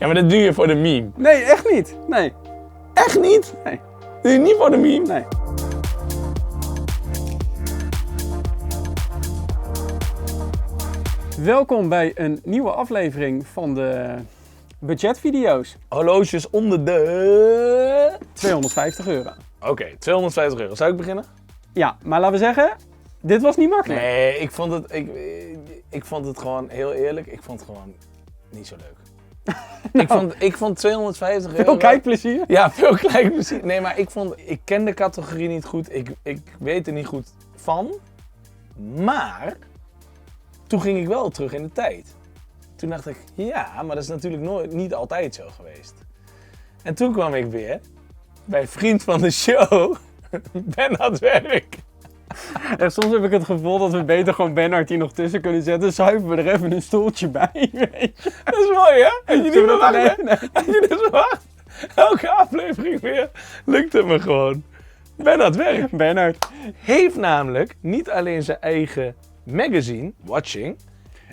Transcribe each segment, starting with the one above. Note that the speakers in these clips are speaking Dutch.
Ja, maar dat doe je voor de meme. Nee, echt niet. Nee. Echt niet? Nee. Doe je niet voor de meme? Nee. Welkom bij een nieuwe aflevering van de budgetvideo's. Horloges onder de... €250. Oké, €250. Zou ik beginnen? Ja, maar laten we zeggen, dit was niet makkelijk. Nee, ik vond het gewoon, heel eerlijk, ik vond het gewoon niet zo leuk. Ik vond €250... Veel kijkplezier. Ja, veel kijkplezier. Nee, maar ik ken de categorie niet goed. Ik weet er niet goed van. Maar toen ging ik wel terug in de tijd. Toen dacht ik, ja, maar dat is natuurlijk niet altijd zo geweest. En toen kwam ik weer bij vriend van de show, Bernhard Werk. En soms heb ik het gevoel dat we beter gewoon Bernhard hier nog tussen kunnen zetten. Schuiven we er even een stoeltje bij, weet je. Dat is mooi, hè? Had je niet Zullen we dat- verwacht? nee. Had je dit verwacht? Elke aflevering weer lukt het me gewoon. Bernhard Werk Bernhard. heeft namelijk niet alleen zijn eigen magazine, Watching,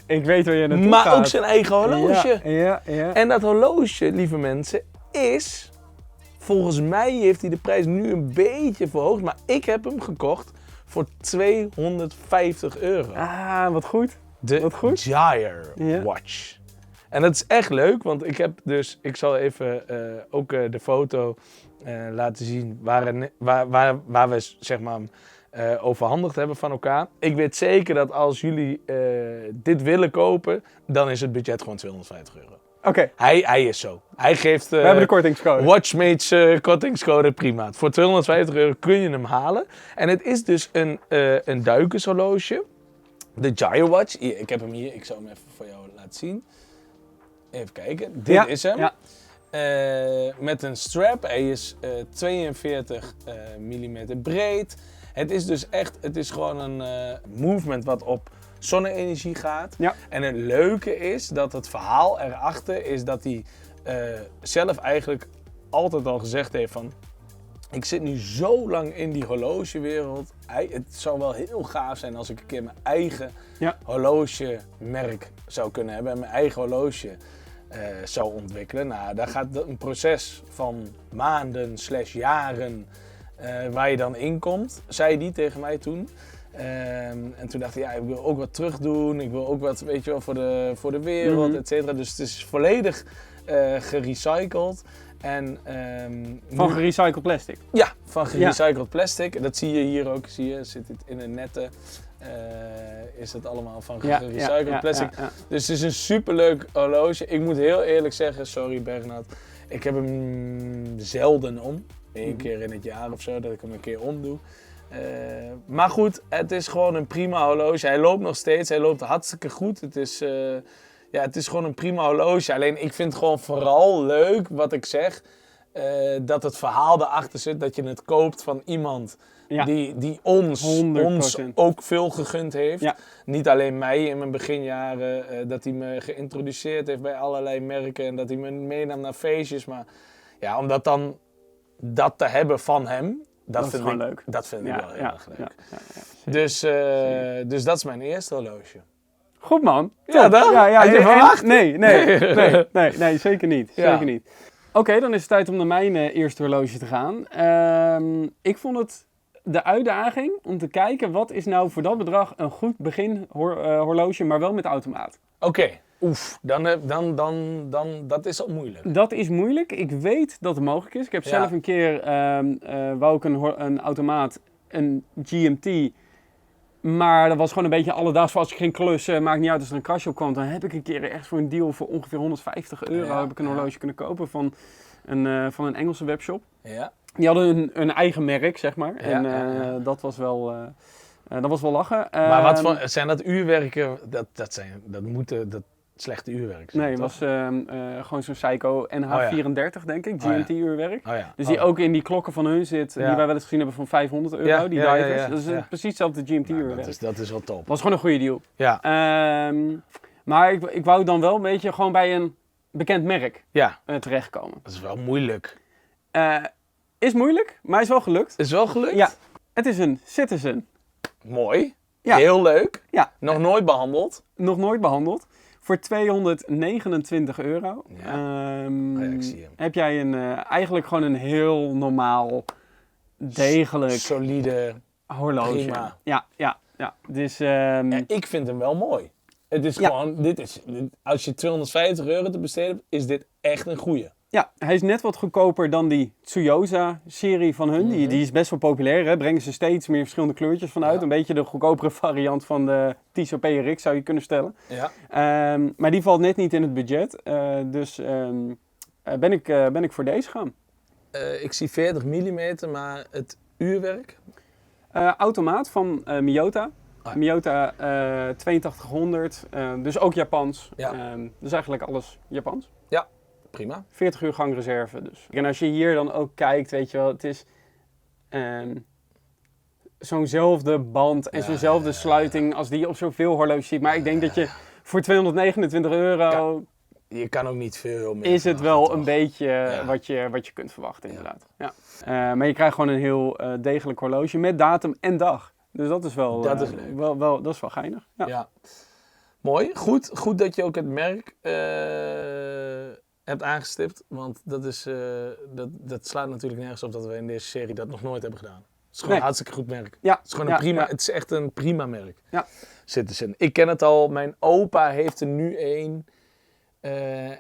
Ik weet waar je naartoe maar gaat. ook zijn eigen horloge. Ja. En dat horloge, lieve mensen, is... Volgens mij heeft hij de prijs nu een beetje verhoogd, maar ik heb hem gekocht voor €250. Ah, wat goed. De wat goed. Gyre Ja. Watch. En dat is echt leuk, want ik zal even ook de foto laten zien waar we zeg maar overhandigd hebben van elkaar. Ik weet zeker dat als jullie dit willen kopen, dan is het budget gewoon €250. Oké, Hij is zo. Hij geeft... we hebben de kortingscode. Watchmates kortingscode, prima. Voor €250 kun je hem halen. En het is dus een duikershorloge. De Gyro Watch. Hier, ik heb hem hier. Ik zal hem even voor jou laten zien. Even kijken. Dit is hem. Ja. Met een strap. Hij is 42 mm breed. Het is dus echt... Het is gewoon een movement wat op zonne-energie gaat. Ja. En het leuke is dat het verhaal erachter is dat hij zelf eigenlijk altijd al gezegd heeft van... Ik zit nu zo lang in die horlogewereld. Het zou wel heel gaaf zijn als ik een keer mijn eigen horlogemerk zou kunnen hebben. En mijn eigen horloge zou ontwikkelen. Nou, daar gaat een proces van maanden / jaren waar je dan in komt. Zei die tegen mij toen. En toen dacht ik, ja, ik wil ook wat terug doen. Ik wil ook wat, weet je wel, voor de wereld, et cetera. Dus het is volledig gerecycled. En, Van gerecycled plastic. Ja, van gerecycled plastic. Dat zie je hier ook. Zit het in een nette. Is het allemaal van gerecycled plastic. Ja. Dus het is een superleuk horloge. Ik moet heel eerlijk zeggen, sorry Bernhard. Ik heb hem zelden om. Eén keer in het jaar of zo, dat ik hem een keer omdoe. Maar goed, het is gewoon een prima horloge. Hij loopt nog steeds, hij loopt hartstikke goed. Het is gewoon een prima horloge. Alleen ik vind het gewoon vooral leuk, wat ik zeg, dat het verhaal erachter zit. Dat je het koopt van iemand die ons 100%. ook veel gegund heeft. Ja. Niet alleen mij in mijn beginjaren, dat hij me geïntroduceerd heeft bij allerlei merken. En dat hij me meenam naar feestjes. Maar ja, om dat te hebben van hem... Dat vind ik leuk. Dat vind ik wel heel erg leuk. Ja. Dus dat is mijn eerste horloge. Goed man. Ja, dan? Had je verwacht? Nee, zeker niet. Ja. Zeker niet. Oké, dan is het tijd om naar mijn eerste horloge te gaan. Ik vond het de uitdaging om te kijken wat is nou voor dat bedrag een goed begin horloge, maar wel met automaat. Oké. Oef, dan dat is al moeilijk. Dat is moeilijk. Ik weet dat het mogelijk is. Ik heb zelf een keer, wou ik een automaat, een GMT, maar dat was gewoon een beetje alledaags. Als ik ging klussen, maakt niet uit als er een krasje op kwam. Dan heb ik een keer echt voor een deal voor ongeveer €150 heb ik een horloge kunnen kopen van een Engelse webshop. Ja. Die hadden een eigen merk, zeg maar. Dat was wel... dat was wel lachen. Maar zijn dat uurwerken? Dat moeten slechte uurwerken zijn. Nee, het was gewoon zo'n Seiko NH34, denk ik, GMT-uurwerk. Oh ja. Dus die ook in die klokken van hun zit, die wij wel eens gezien hebben van €500, die divers. Dat is precies hetzelfde GMT-uurwerk. Nou, dat is wel top. Dat was gewoon een goede deal. Ja. Maar ik wou dan wel een beetje gewoon bij een bekend merk terechtkomen. Dat is wel moeilijk. Is moeilijk, maar is wel gelukt. Is wel gelukt? Ja. Het is een Citizen. Mooi. Ja. Heel leuk. Ja. Nog nooit behandeld. Nog nooit behandeld. Voor €229 Ja. Ik zie hem. heb jij eigenlijk gewoon een heel normaal, degelijk Solide horloge. prima. Ja. Dus, En ik vind hem wel mooi. Het is gewoon, als je €250 te besteden hebt, is dit echt een goeie. ja, hij is net wat goedkoper dan die Tsuyosa-serie van hun. Die is best wel populair, hè? Brengen ze steeds meer verschillende kleurtjes van uit. Ja. Een beetje de goedkopere variant van de Tissot PRX zou je kunnen stellen. Ja. Maar die valt net niet in het budget. Dus ben ik voor deze gaan. Ik zie 40 mm, maar het uurwerk. Automaat van Miyota. Ah. Miyota 8200, dus ook Japans. Ja. Dus eigenlijk alles Japans. Prima. 40 uur gangreserve dus. En als je hier dan ook kijkt, weet je wel, het is zo'nzelfde band en zo'nzelfde sluiting als die je op zoveel horloges ziet. Maar ik denk dat je voor €229 Je kan ook niet veel meer. is het wel verwachten, een toch? beetje wat je kunt verwachten inderdaad. Ja. Maar je krijgt gewoon een heel degelijk horloge met datum en dag. Dus dat is wel, Dat is leuk. wel dat is wel geinig. Ja. Ja. Mooi. Goed dat je ook het merk hebt aangestipt. Want dat slaat natuurlijk nergens op dat we in deze serie dat nog nooit hebben gedaan. Het is gewoon een hartstikke goed merk. Ja. Het is gewoon een prima. Ja. Het is echt een prima merk. Ja. Citizen. Ik ken het al. Mijn opa heeft er nu één.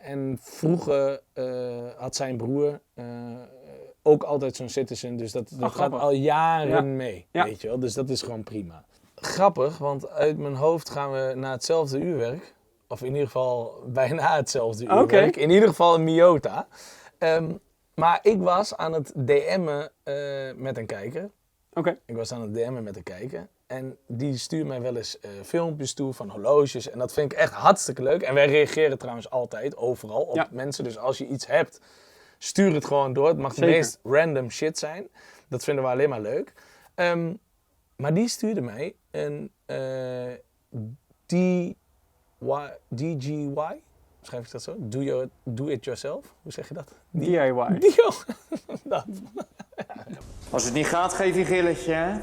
En vroeger had zijn broer ook altijd zo'n Citizen. Dus dat gaat grappig. al jaren mee. Ja. Weet je wel? Dus dat is gewoon prima. Grappig, want uit mijn hoofd gaan we naar hetzelfde uurwerk. Of in ieder geval bijna hetzelfde uurwerk. Oké. In ieder geval een Miyota. Maar ik was aan het DM'en met een kijker. Oké. Ik was aan het DM'en met een kijker. En die stuurt mij wel eens filmpjes toe van horloges. En dat vind ik echt hartstikke leuk. En wij reageren trouwens altijd, overal, op mensen. Dus als je iets hebt, stuur het gewoon door. Het mag de meest random shit zijn. Dat vinden we alleen maar leuk. Maar die stuurde mij een DGY. Schrijf ik dat zo? Do it yourself. Hoe zeg je dat? DIY. Dat. Als het niet gaat, geef je een gilletje, hè?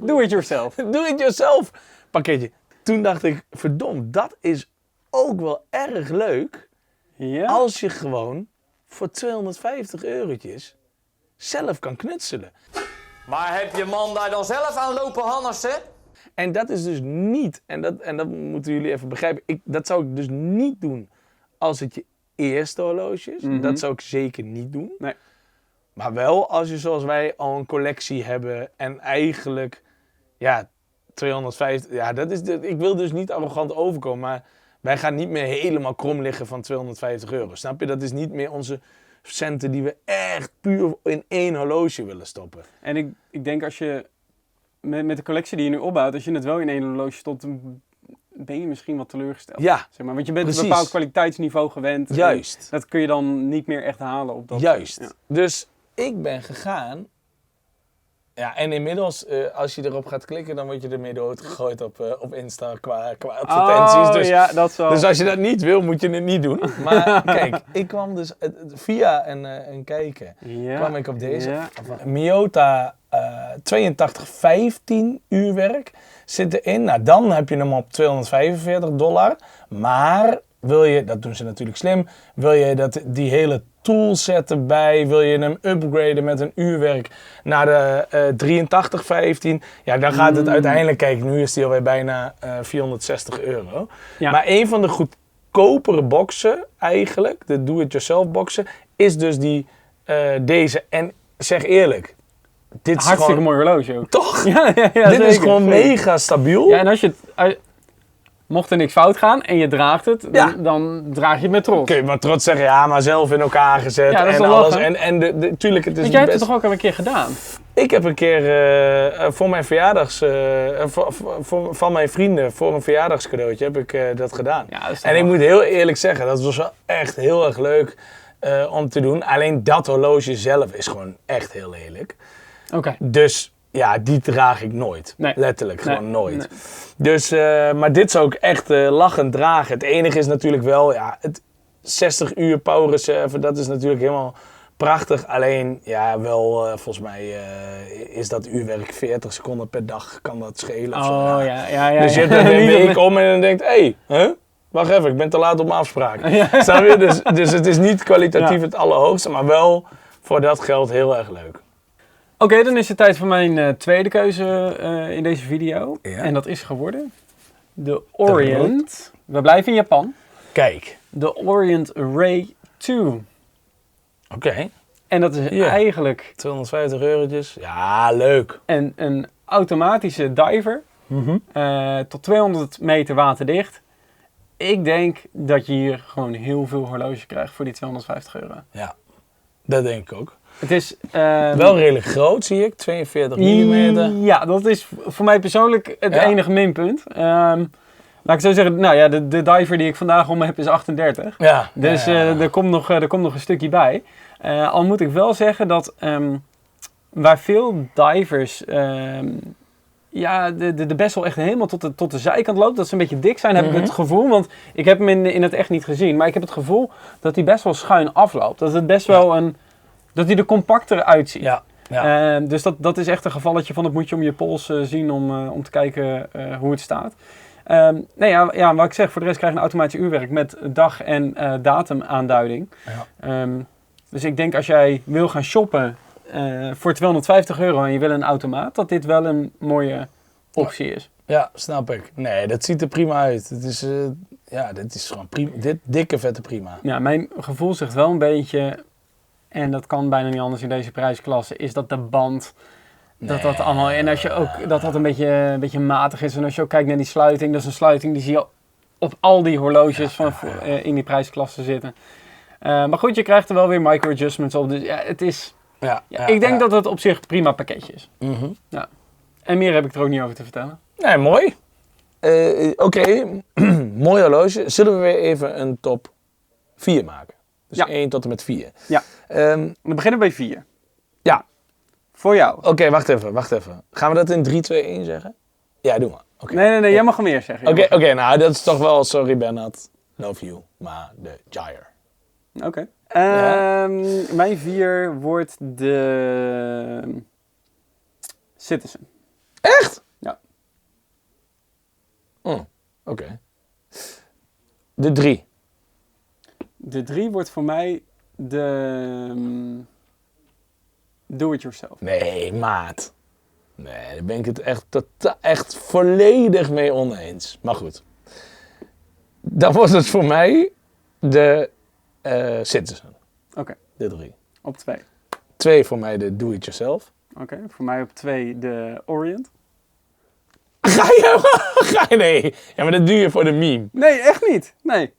Do it yourself. Do it yourself pakketje. Toen dacht ik, verdomd, dat is ook wel erg leuk. Ja. Als je gewoon voor €250 zelf kan knutselen. Maar heb je man daar dan zelf aan lopen hannessen? En dat is dus niet, en dat moeten jullie even begrijpen, dat zou ik dus niet doen als het je eerste horloge is. Dat zou ik zeker niet doen. Nee. Maar wel als je zoals wij al een collectie hebben en eigenlijk, ja, 250, ja, ik wil dus niet arrogant overkomen, maar wij gaan niet meer helemaal krom liggen van €250. Snap je? Dat is niet meer onze centen die we echt puur in één horloge willen stoppen. En ik denk als je met de collectie die je nu opbouwt, als je het wel in één horloge stopt, dan ben je misschien wat teleurgesteld. Ja, zeg maar. Want je bent precies. een bepaald kwaliteitsniveau gewend. Juist. Dat kun je dan niet meer echt halen op dat. Juist. Ja. Dus ik ben gegaan. Ja, en inmiddels, als je erop gaat klikken, dan word je ermee doodgegooid op Insta qua advertenties. Oh, ja, dat zo. Dus als je dat niet wil, moet je het niet doen. Maar kijk, ik kwam dus via een kijken, kwam ik op deze. Ja. Miyota 8215 uurwerk zit erin. Nou, dan heb je hem op $245. Maar wil je, dat doen ze natuurlijk slim, wil je die hele toolset erbij, wil je hem upgraden met een uurwerk naar de 8315, ja, dan gaat het uiteindelijk, kijk, nu is die alweer bijna €460. Ja. Maar een van de goedkopere boxen eigenlijk, de do-it-yourself boxen, is dus deze. En zeg eerlijk, dit is Hartstikke gewoon, mooi horloge ook. toch? Ja, Dit zeker, is gewoon zeker. mega stabiel. Ja, en als je het... Mocht er niks fout gaan en je draagt het, Ja. dan draag je het met trots. Kun je maar trots zeggen, ja, maar zelf in elkaar gezet Ja, dat is en wel alles. lachen. En tuurlijk, het is Want jij hebt best... het toch ook al een keer gedaan? Ik heb een keer voor mijn verjaardags... van mijn vrienden, voor een verjaardagscadeautje, heb ik dat gedaan. Ja, dat is En ik moet heel eerlijk zeggen, dat was wel echt heel erg leuk om te doen. Alleen dat horloge zelf is gewoon echt heel lelijk. Oké. Dus ja, die draag ik nooit. Nee. Letterlijk, gewoon Nee. nooit. Nee. Dus, maar dit zou ik echt lachend dragen. Het enige is natuurlijk wel, ja, het 60 uur power reserve, dat is natuurlijk helemaal prachtig. Alleen, ja, wel, volgens mij is dat uurwerk 40 seconden per dag, kan dat schelen of zo. Oh, ja. Dus je hebt er een week om en dan denkt, hé, huh? wacht even, ik ben te laat op mijn afspraak. Snap je? Dus het is niet kwalitatief het allerhoogste, maar wel voor dat geld heel erg leuk. Oké, dan is het tijd voor mijn tweede keuze in deze video. Ja. En dat is geworden de Orient. We blijven in Japan. Kijk. De Orient Ray 2. Oké. En dat is eigenlijk 250 eurotjes. Ja, leuk. een automatische diver. Tot 200 meter waterdicht. Ik denk dat je hier gewoon heel veel horloge krijgt voor die 250 euro. Ja, dat denk ik ook. Het is wel redelijk groot, zie ik. 42 mm. Ja, dat is voor mij persoonlijk het enige minpunt. Laat ik zo zeggen, nou ja, de diver die ik vandaag om me heb is 38. Ja. Dus er komt nog een stukje bij. Al moet ik wel zeggen dat waar veel divers de best wel echt helemaal tot de zijkant loopt, dat ze een beetje dik zijn, heb ik het gevoel. Want ik heb hem in het echt niet gezien. Maar ik heb het gevoel dat hij best wel schuin afloopt. Dat het best wel dat hij er compacter uitziet. Ja. Ja. Dus dat is echt een gevalletje van, dat moet je om je pols zien om te kijken hoe het staat. Wat ik zeg, voor de rest krijg je een automatisch uurwerk met dag- en datumaanduiding. Ja. Dus ik denk als jij wil gaan shoppen voor 250 euro en je wil een automaat, dat dit wel een mooie optie is. Ja, snap ik. Nee, dat ziet er prima uit. Het is, dit is gewoon prima. Dit dikke vette prima. Ja, mijn gevoel zegt wel een beetje, en dat kan bijna niet anders in deze prijsklasse, is dat de band, dat allemaal, en als je ook, dat een beetje matig is. En als je ook kijkt naar die sluiting, dat is een sluiting die zie je op al die horloges in die prijsklasse zitten. Maar goed, je krijgt er wel weer micro-adjustments op, dus ja, het is... ik denk dat het op zich een prima pakketje is. Ja. En meer heb ik er ook niet over te vertellen. Nee, mooi. Oké, mooi horloge. Zullen we weer even een top 4 maken? Dus 1 tot en met 4. Ja. Dan beginnen we bij 4. Ja. Voor jou. Oké, wacht even. Gaan we dat in 3, 2, 1 zeggen? Ja, doe maar. Okay. Nee, jij mag hem eerst zeggen. Oké, nou dat is toch wel, sorry Bernard, love you, maar de Gyre. Oké. Mijn 4 wordt de Citizen. Echt? Ja. Oké. De 3. De 3 wordt voor mij de Do-It-Yourself. Nee, maat. Nee, daar ben ik het echt volledig mee oneens. Maar goed. Dan wordt het voor mij de Citizen. Oké. De 3. Op 2. 2 voor mij de Do-It-Yourself. Oké, voor mij op 2 de Orient. Ga je? Nee. Ja, maar dat doe je voor de meme. Nee, echt niet. Nee.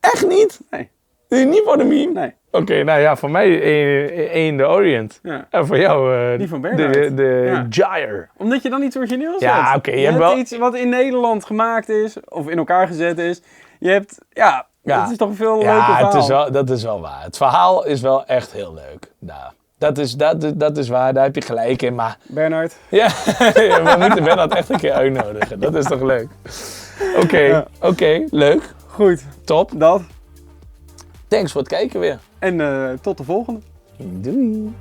Echt niet? Nee. Doe je niet voor de meme? Nee. Oké, nou ja, voor mij 1 de Orient. Ja. En voor jou die van Bernard. de Gyre. Omdat je dan iets origineels hebt. Ja, oké. Je hebt wel iets wat in Nederland gemaakt is, of in elkaar gezet is. Je hebt, dat is toch een veel leuker verhaal. Dat is wel waar. Het verhaal is wel echt heel leuk. Nou, dat is waar, daar heb je gelijk in. Maar Bernard. ja, we moeten Bernard echt een keer uitnodigen. Dat is toch leuk? Oké, leuk. Goed. Top. Dat. Thanks voor het kijken weer. En tot de volgende. Doei.